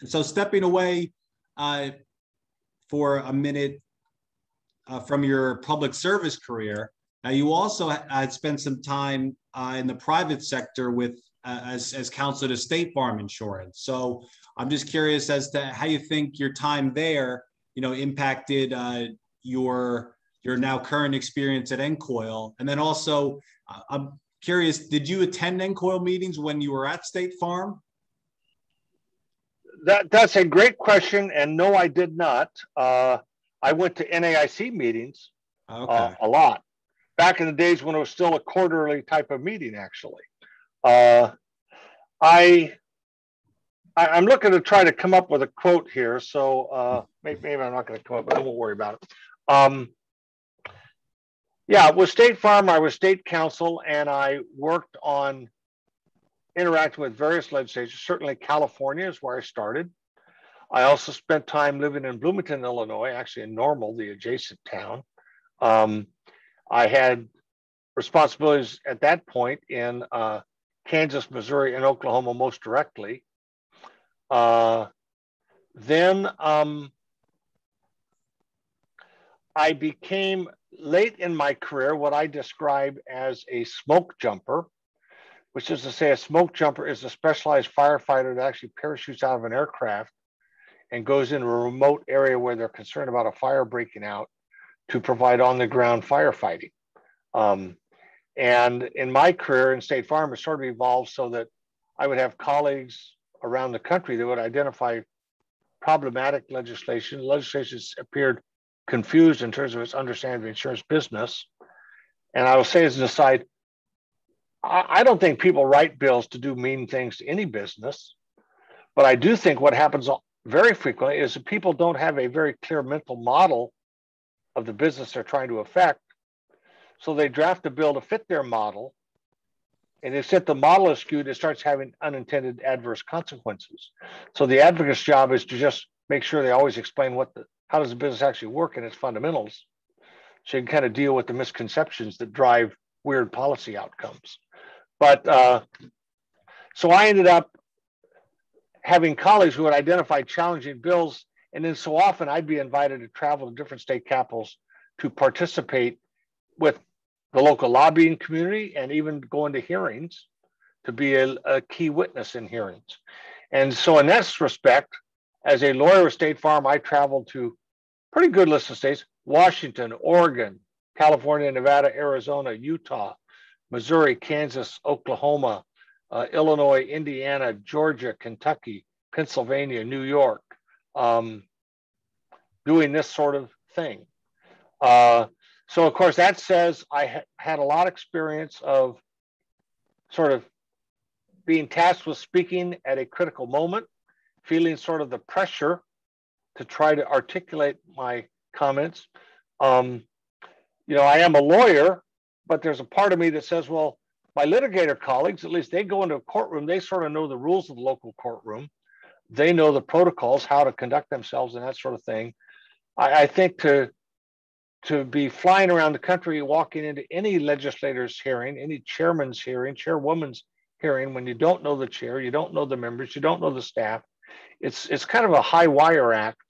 So stepping away for a minute from your public service career, now you also had spent some time in the private sector with as counsel to State Farm Insurance. So I'm just curious as to how you think your time there, impacted your now current experience at NCOIL. And then also, I'm curious, did you attend NCOIL meetings when you were at State Farm? That's a great question, and no, I did not. I went to NAIC meetings a lot back in the days when it was still a quarterly type of meeting. Actually, I'm looking to try to come up with a quote here, so maybe I'm not going to come up, but I won't worry about it. Yeah, with State Farm, I was state counsel, and I worked on interacting with various legislatures. Certainly California is where I started. I also spent time living in Bloomington, Illinois, actually in Normal, the adjacent town. I had responsibilities at that point in Kansas, Missouri, and Oklahoma most directly. Then I became, late in my career, what I describe as a smoke jumper, which is to say a smoke jumper is a specialized firefighter that actually parachutes out of an aircraft and goes into a remote area where they're concerned about a fire breaking out to provide on-the-ground firefighting. And in my career in State Farm, it sort of evolved so that I would have colleagues around the country that would identify problematic legislation. Legislation appeared confused in terms of its understanding of the insurance business. And I will say as an aside, I don't think people write bills to do mean things to any business, but I do think what happens very frequently is that people don't have a very clear mental model of the business they're trying to affect. So they draft a bill to fit their model, and if the model is skewed, it starts having unintended adverse consequences. So the advocate's job is to just make sure they always explain how does the business actually work and its fundamentals, so you can kind of deal with the misconceptions that drive weird policy outcomes. But so I ended up having colleagues who would identify challenging bills, and then so often I'd be invited to travel to different state capitals to participate with the local lobbying community and even go into hearings to be a key witness in hearings. And so in that respect, as a lawyer with State Farm, I traveled to pretty good list of states: Washington, Oregon, California, Nevada, Arizona, Utah, Missouri, Kansas, Oklahoma, Illinois, Indiana, Georgia, Kentucky, Pennsylvania, New York, doing this sort of thing. So of course that says I had a lot of experience of sort of being tasked with speaking at a critical moment, feeling sort of the pressure to try to articulate my comments. I am a lawyer, but there's a part of me that says, well, my litigator colleagues, at least they go into a courtroom, they sort of know the rules of the local courtroom. They know the protocols, how to conduct themselves and that sort of thing. I think to be flying around the country, walking into any legislator's hearing, any chairman's hearing, chairwoman's hearing, when you don't know the chair, you don't know the members, you don't know the staff, it's kind of a high wire act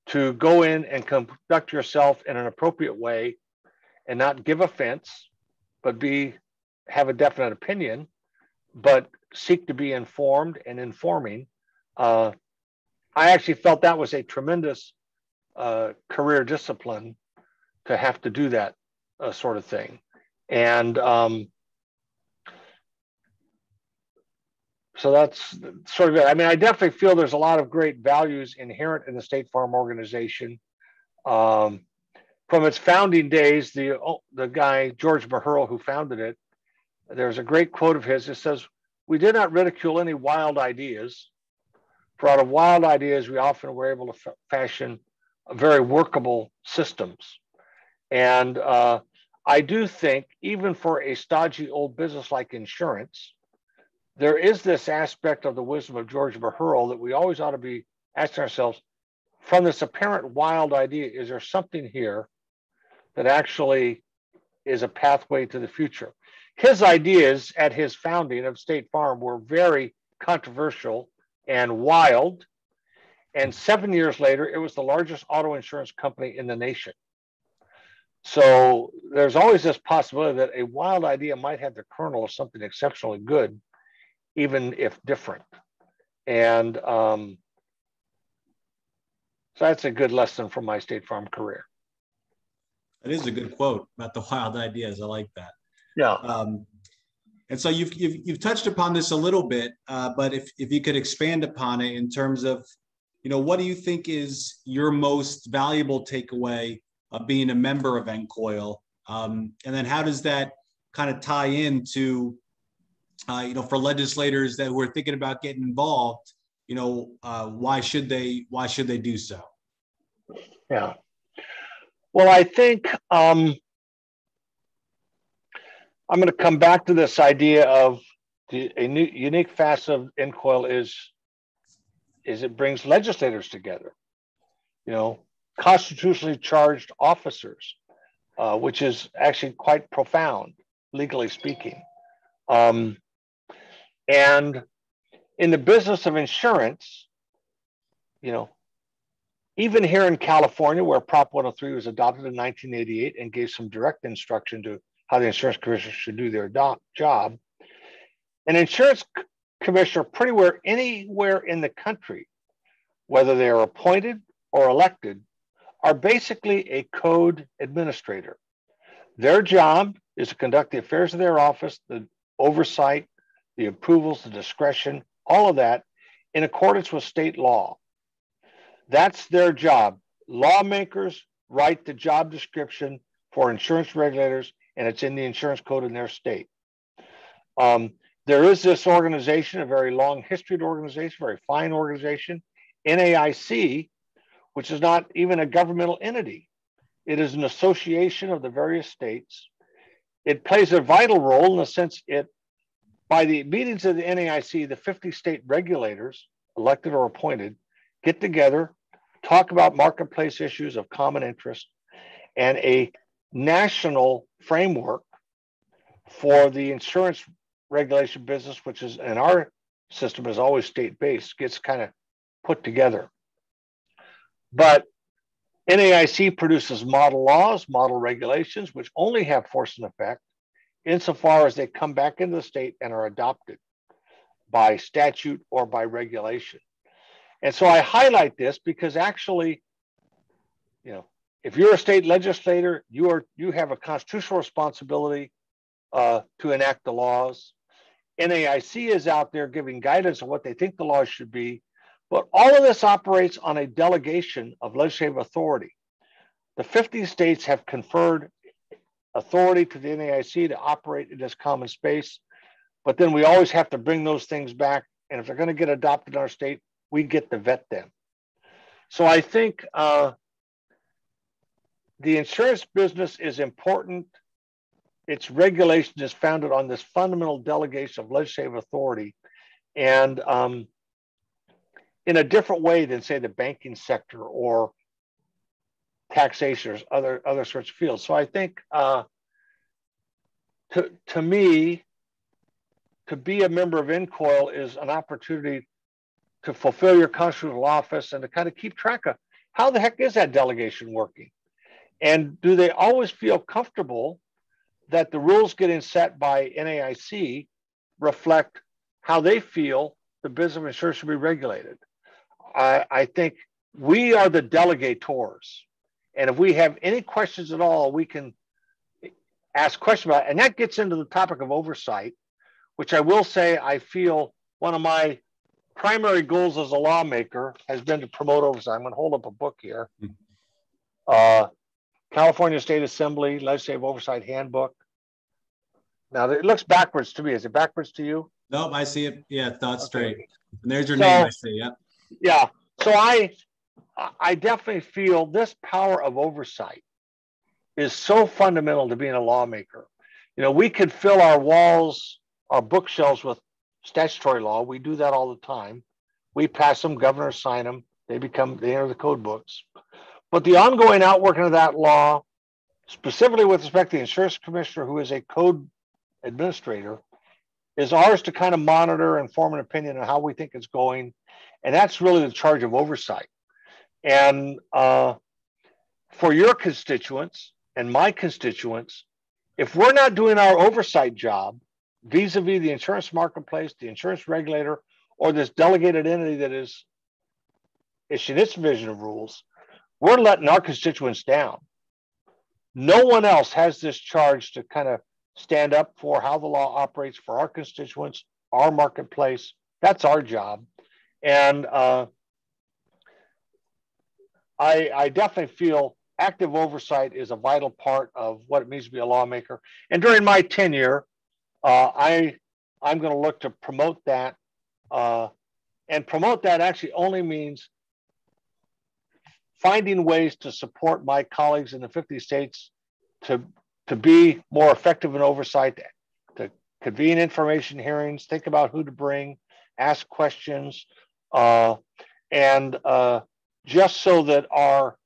to go in and conduct yourself in an appropriate way and not give offense, but have a definite opinion, but seek to be informed and informing. I actually felt that was a tremendous career discipline to have to do that sort of thing. And so that's sort of it. I mean, I definitely feel there's a lot of great values inherent in the State Farm organization. From its founding days, the guy, George Mahurl, who founded it, there's a great quote of his that says, "We did not ridicule any wild ideas, for out of wild ideas, we often were able to fashion very workable systems." And I do think, even for a stodgy old business like insurance, there is this aspect of the wisdom of George Mahurl that we always ought to be asking ourselves, from this apparent wild idea, is there something here that actually is a pathway to the future? His ideas at his founding of State Farm were very controversial and wild, And 7 years later, it was the largest auto insurance company in the nation. So there's always this possibility that a wild idea might have the kernel of something exceptionally good, even if different. And so that's a good lesson from my State Farm career. That is a good quote about the wild ideas. I like that. Yeah. And so you've touched upon this a little bit, but if you could expand upon it in terms of, what do you think is your most valuable takeaway of being a member of NCOIL? And then how does that kind of tie into, for legislators that who are thinking about getting involved, why should they do so? Yeah. Well, I think I'm going to come back to this idea of a new unique facet of NCOIL is it brings legislators together, constitutionally charged officers, which is actually quite profound, legally speaking. And in the business of insurance, even here in California, where Prop 103 was adopted in 1988 and gave some direct instruction to how the insurance commissioner should do their job, an insurance commissioner anywhere in the country, whether they are appointed or elected, are basically a code administrator. Their job is to conduct the affairs of their office, the oversight, the approvals, the discretion, all of that in accordance with state law. That's their job. Lawmakers write the job description for insurance regulators, and it's in the insurance code in their state. There is this organization, a very long history organization, very fine organization, NAIC, which is not even a governmental entity. It is an association of the various states. It plays a vital role in the sense by the meetings of the NAIC, the 50 state regulators, elected or appointed, get together, talk about marketplace issues of common interest, and a national framework for the insurance regulation business, which is in our system is always state-based, gets kind of put together. But NAIC produces model laws, model regulations, which only have force and effect insofar as they come back into the state and are adopted by statute or by regulation. And so I highlight this because actually, if you're a state legislator, you have a constitutional responsibility to enact the laws. NAIC is out there giving guidance on what they think the laws should be, but all of this operates on a delegation of legislative authority. The 50 states have conferred authority to the NAIC to operate in this common space, but then we always have to bring those things back. And if they're going to get adopted in our state, we get to vet them. So I think the insurance business is important. Its regulation is founded on this fundamental delegation of legislative authority, and in a different way than, say, the banking sector or taxation or other sorts of fields. So I think, to me, to be a member of NCOIL is an opportunity to fulfill your constitutional office and to kind of keep track of how the heck is that delegation working? And do they always feel comfortable that the rules getting set by NAIC reflect how they feel the business of insurance should be regulated? I think we are the delegators. And if we have any questions at all, we can ask questions about it. And that gets into the topic of oversight, which I will say I feel one of my primary goals as a lawmaker has been to promote oversight. I'm going to hold up a book here. California State Assembly Legislative Oversight Handbook. Now, it looks backwards to me. Is it backwards to you? Nope, I see it. Yeah, thought straight. And there's your name, I see. Yep. Yeah. So I definitely feel this power of oversight is so fundamental to being a lawmaker. We could fill our walls, our bookshelves with statutory law. We do that all the time. We pass them, governors sign them. They enter the code books. But the ongoing outworking of that law, specifically with respect to the insurance commissioner, who is a code administrator, is ours to kind of monitor and form an opinion on how we think it's going And that's really the charge of oversight. And for your constituents and my constituents, if we're not doing our oversight job vis-a-vis the insurance marketplace, the insurance regulator, or this delegated entity that is issuing its vision of rules, we're letting our constituents down. No one else has this charge to kind of stand up for how the law operates for our constituents, our marketplace. That's our job. And I definitely feel active oversight is a vital part of what it means to be a lawmaker. And during my tenure, I'm going to look to promote that. And promote that actually only means finding ways to support my colleagues in the 50 states to be more effective in oversight, to convene information hearings, think about who to bring, ask questions, and just so that our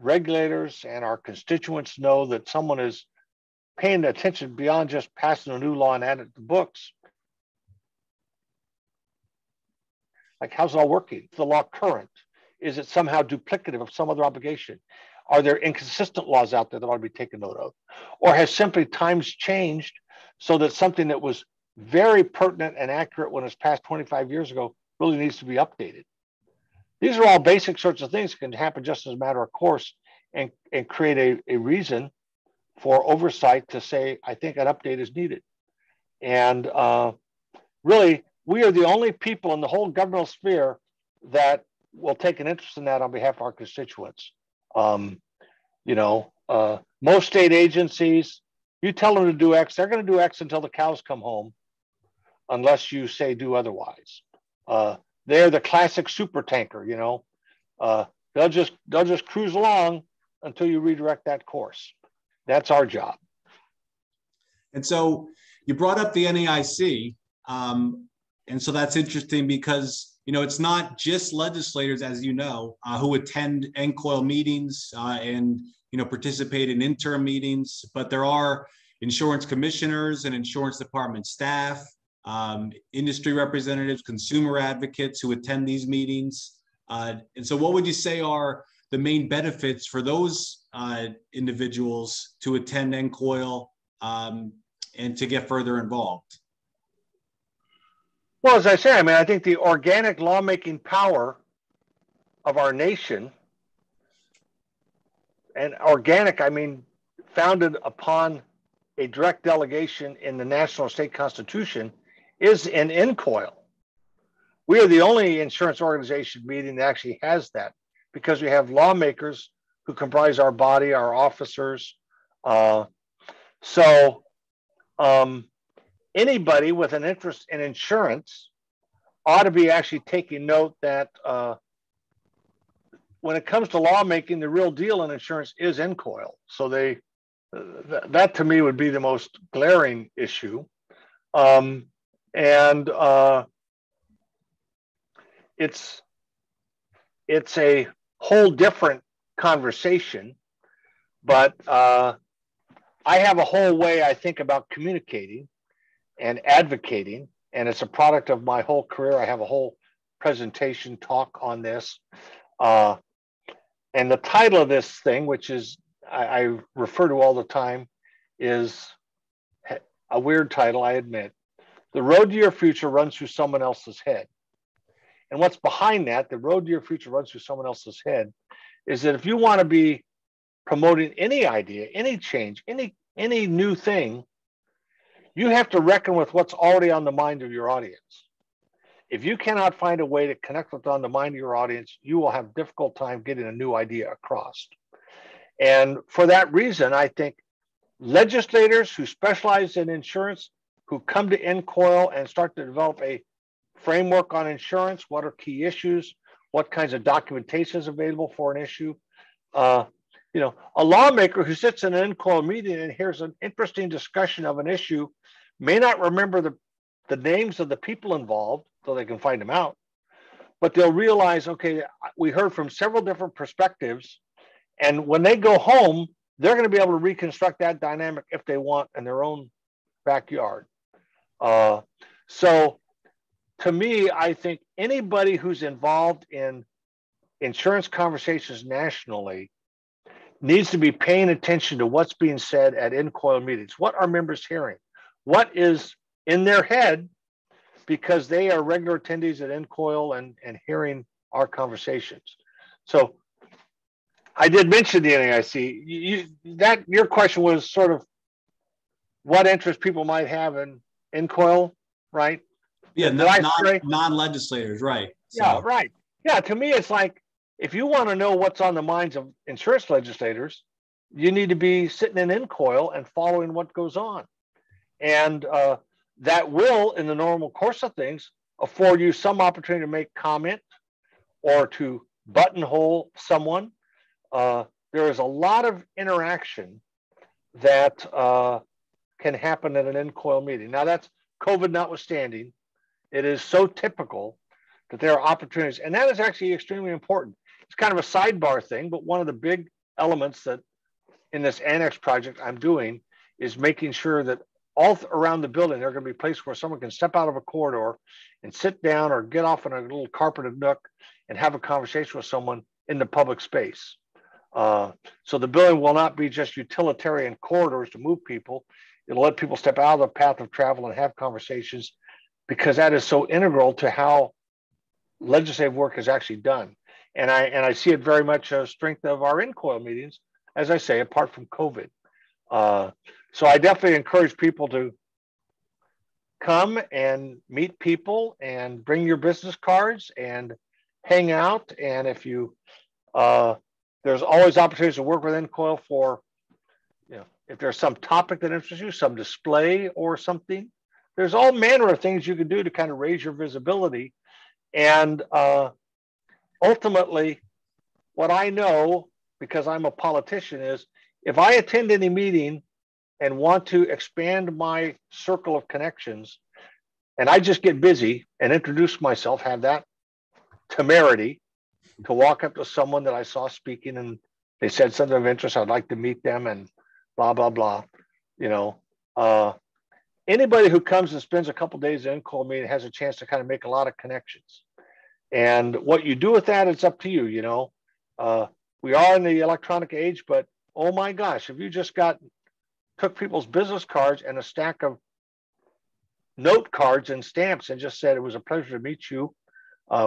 regulators and our constituents know that someone is paying attention beyond just passing a new law and adding it to books. Like, how's it all working? Is the law current? Is it somehow duplicative of some other obligation? Are there inconsistent laws out there that ought to be taken note of? Or has simply times changed so that something that was very pertinent and accurate when it was passed 25 years ago really needs to be updated? These are all basic sorts of things that can happen just as a matter of course and create a reason for oversight to say, I think an update is needed. And really, we are the only people in the whole governmental sphere that will take an interest in that on behalf of our constituents. Most state agencies, you tell them to do X, they're going to do X until the cows come home, unless you say do otherwise. They're the classic super tanker, they'll just cruise along until you redirect that course. That's our job. And so you brought up the NAIC, and so that's interesting because it's not just legislators, as you know, who attend NCOIL meetings and participate in interim meetings, but there are insurance commissioners and insurance department staff, industry representatives, consumer advocates who attend these meetings. And so what would you say are the main benefits for those individuals to attend NCOIL and to get further involved? Well, as I say, I think the organic lawmaking power of our nation, and organic, founded upon a direct delegation in the national state constitution, is in NCOIL. We are the only insurance organization meeting that actually has that, because we have lawmakers who comprise our body, our officers. Anybody with an interest in insurance ought to be actually taking note that when it comes to lawmaking, the real deal in insurance is NCOIL. So that to me would be the most glaring issue. It's a whole different conversation, but I have a whole way I think about communicating and advocating, and it's a product of my whole career. I have a whole presentation talk on this. And the title of this thing, which is I refer to all the time, is a weird title, I admit. The road to your future runs through someone else's head. And what's behind that, the road to your future runs through someone else's head, is that if you want to be promoting any idea, any change, any new thing, you have to reckon with what's already on the mind of your audience. If you cannot find a way to connect with on the mind of your audience, you will have a difficult time getting a new idea across. And for that reason, I think legislators who specialize in insurance, who come to NCOIL and start to develop a framework on insurance, what are key issues, what kinds of documentation is available for an issue. A lawmaker who sits in an NCOIL meeting and hears an interesting discussion of an issue may not remember the names of the people involved, so they can find them out, but they'll realize, okay, we heard from several different perspectives, and when they go home, they're going to be able to reconstruct that dynamic if they want in their own backyard. So to me, I think anybody who's involved in insurance conversations nationally needs to be paying attention to what's being said at NCOIL meetings. What are members hearing? What is in their head, because they are regular attendees at NCOIL and hearing our conversations. So I did mention the NAIC. Your question was sort of what interest people might have in NCOIL, right? Yeah, non-legislators, right. So. Yeah, right. Yeah, to me, it's like, if you want to know what's on the minds of insurance legislators, you need to be sitting in NCOIL and following what goes on. And that will, in the normal course of things, afford you some opportunity to make comment or to buttonhole someone. There is a lot of interaction that can happen at an NCOIL meeting. Now, that's COVID notwithstanding. It is so typical that there are opportunities, and that is actually extremely important. It's kind of a sidebar thing, but one of the big elements that in this annex project I'm doing is making sure that all around the building, there are going to be places where someone can step out of a corridor and sit down or get off in a little carpeted nook and have a conversation with someone in the public space. So the building will not be just utilitarian corridors to move people. It'll let people step out of the path of travel and have conversations, because that is so integral to how legislative work is actually done. And I see it very much a strength of our NCOIL meetings, as I say, apart from COVID. So I definitely encourage people to come and meet people and bring your business cards and hang out. And if you, there's always opportunities to work with NCOIL for, if there's some topic that interests you, some display or something, there's all manner of things you can do to kind of raise your visibility. And ultimately, what I know, because I'm a politician, is if I attend any meeting and want to expand my circle of connections, and I just get busy and introduce myself, have that temerity to walk up to someone that I saw speaking and they said something of interest, I'd like to meet them and blah, blah, blah. Anybody who comes and spends a couple of days in NCOIL meeting has a chance to kind of make a lot of connections. And what you do with that, it's up to you. We are in the electronic age, but oh my gosh, if you just took people's business cards and a stack of note cards and stamps and just said, it was a pleasure to meet you.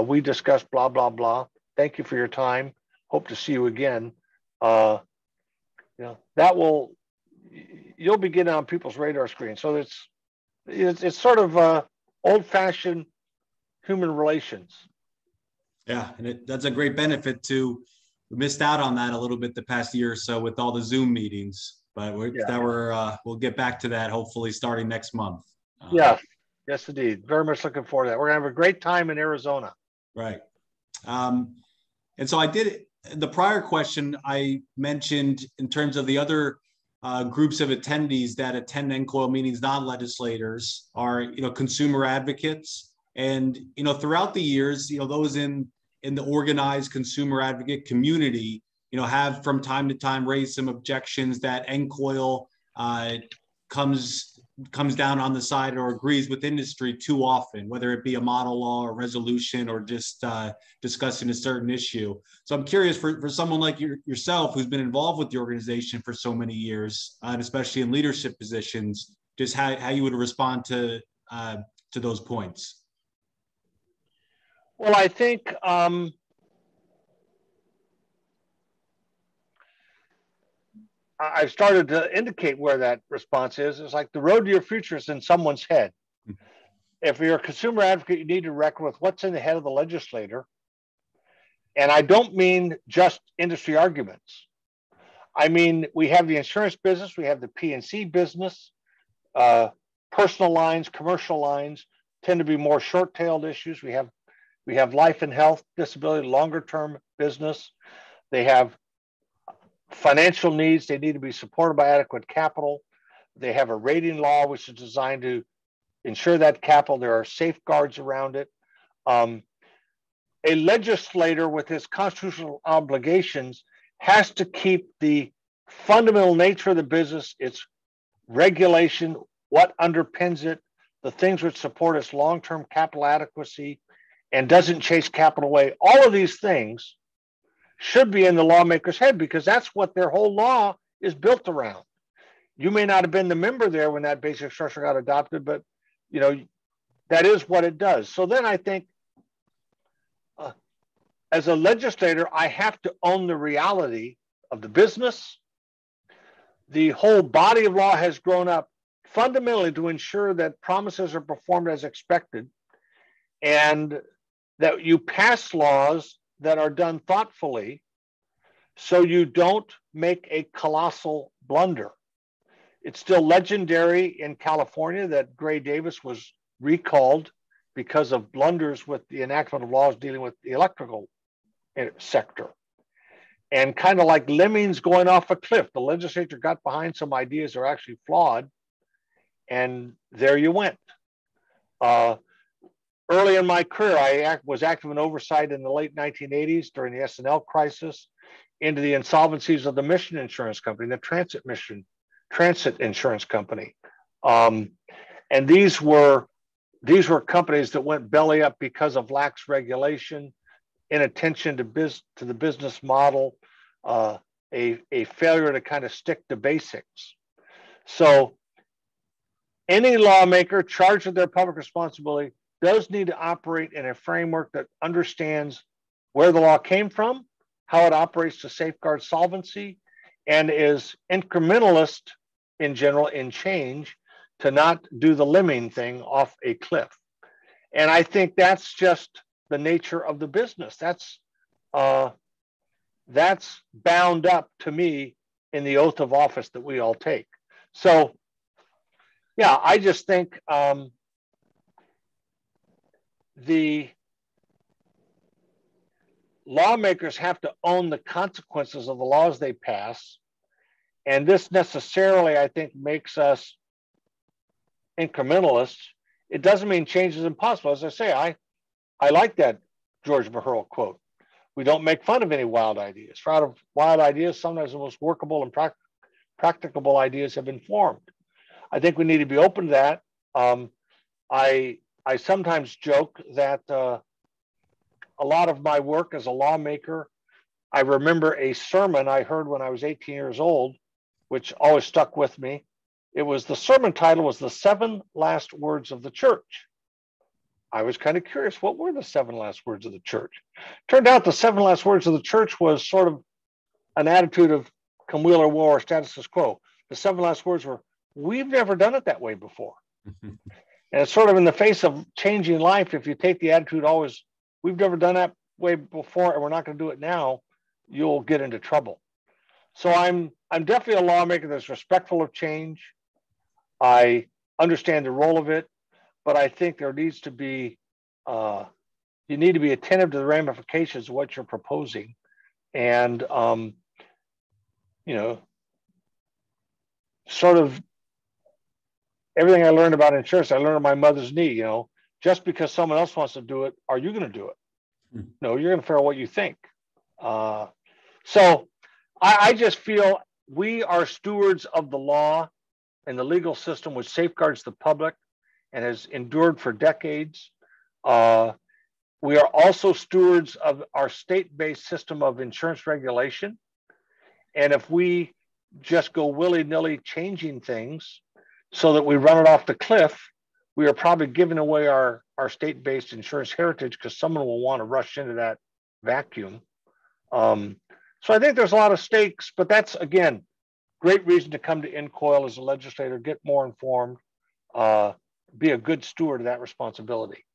We discussed blah, blah, blah. Thank you for your time. Hope to see you again. You'll be getting on people's radar screen. So it's sort of old-fashioned human relations. Yeah, and that's a great benefit to. We missed out on that a little bit the past year or so with all the Zoom meetings, but we'll get back to that hopefully starting next month. Yes, indeed. Very much looking forward to that. We're gonna have a great time in Arizona. Right. And so I did the prior question I mentioned in terms of the other groups of attendees that attend NCOIL meetings, non-legislators, are consumer advocates, and throughout the years, those in the organized consumer advocate community, have from time to time raised some objections that NCOIL comes down on the side or agrees with industry too often, whether it be a model law or resolution or just discussing a certain issue. So I'm curious for someone like yourself who's been involved with the organization for so many years, and especially in leadership positions, just how you would respond to those points. Well, I think I've started to indicate where that response is. It's like the road to your future is in someone's head. If you're a consumer advocate, you need to reckon with what's in the head of the legislator. And I don't mean just industry arguments. I mean, we have the insurance business, we have the P&C business, personal lines, commercial lines tend to be more short-tailed issues. We have life and health, disability, longer-term business. They have financial needs. They need to be supported by adequate capital. They have a rating law, which is designed to ensure that capital. There are safeguards around it. A legislator with his constitutional obligations has to keep the fundamental nature of the business, its regulation, what underpins it, the things which support its long-term capital adequacy and doesn't chase capital away. All of these things should be in the lawmaker's head because that's what their whole law is built around. You may not have been the member there when that basic structure got adopted, but you know, that is what it does. So then I think as a legislator, I have to own the reality of the business. The whole body of law has grown up fundamentally to ensure that promises are performed as expected and that you pass laws that are done thoughtfully so you don't make a colossal blunder. It's still legendary in California that Gray Davis was recalled because of blunders with the enactment of laws dealing with the electrical sector. And kind of like lemmings going off a cliff, the legislature got behind some ideas that are actually flawed, and there you went. Early in my career, I was active in oversight in the late 1980s during the S&L crisis into the insolvencies of the Mission Insurance Company, the Transit Insurance Company. And these were companies that went belly up because of lax regulation, inattention to the business model, a failure to kind of stick to basics. So any lawmaker charged with their public responsibility does need to operate in a framework that understands where the law came from, how it operates to safeguard solvency, and is incrementalist in general in change to not do the lemming thing off a cliff. And I think that's just the nature of the business. That's bound up to me in the oath of office that we all take. So, yeah, I just think the lawmakers have to own the consequences of the laws they pass. And this necessarily, I think, makes us incrementalists. It doesn't mean change is impossible. As I say, I like that George Maherl quote. We don't make fun of any wild ideas. For out of wild ideas, sometimes the most workable and practicable ideas have been formed. I think we need to be open to that. I sometimes joke that a lot of my work as a lawmaker, I remember a sermon I heard when I was 18 years old, which always stuck with me. It was the sermon title was The 7 Last Words of the Church. I was kind of curious, what were the 7 last words of the church? Turned out the 7 last words of the church was sort of an attitude of come wheel or woe or status quo. The 7 last words were, we've never done it that way before. And it's sort of in the face of changing life, if you take the attitude always, we've never done that way before and we're not going to do it now, you'll get into trouble. So I'm definitely a lawmaker that's respectful of change. I understand the role of it, but I think there needs to be, you need to be attentive to the ramifications of what you're proposing. And, you know, sort of everything I learned about insurance, I learned on my mother's knee, you know, just because someone else wants to do it, are you going to do it? No, you're going to figure out what you think. So I just feel we are stewards of the law and the legal system which safeguards the public and has endured for decades. We are also stewards of our state-based system of insurance regulation. And if we just go willy-nilly changing things so that we run it off the cliff, we are probably giving away our state-based insurance heritage because someone will want to rush into that vacuum. So I think there's a lot of stakes, but that's, again, great reason to come to NCOIL as a legislator, get more informed, be a good steward of that responsibility.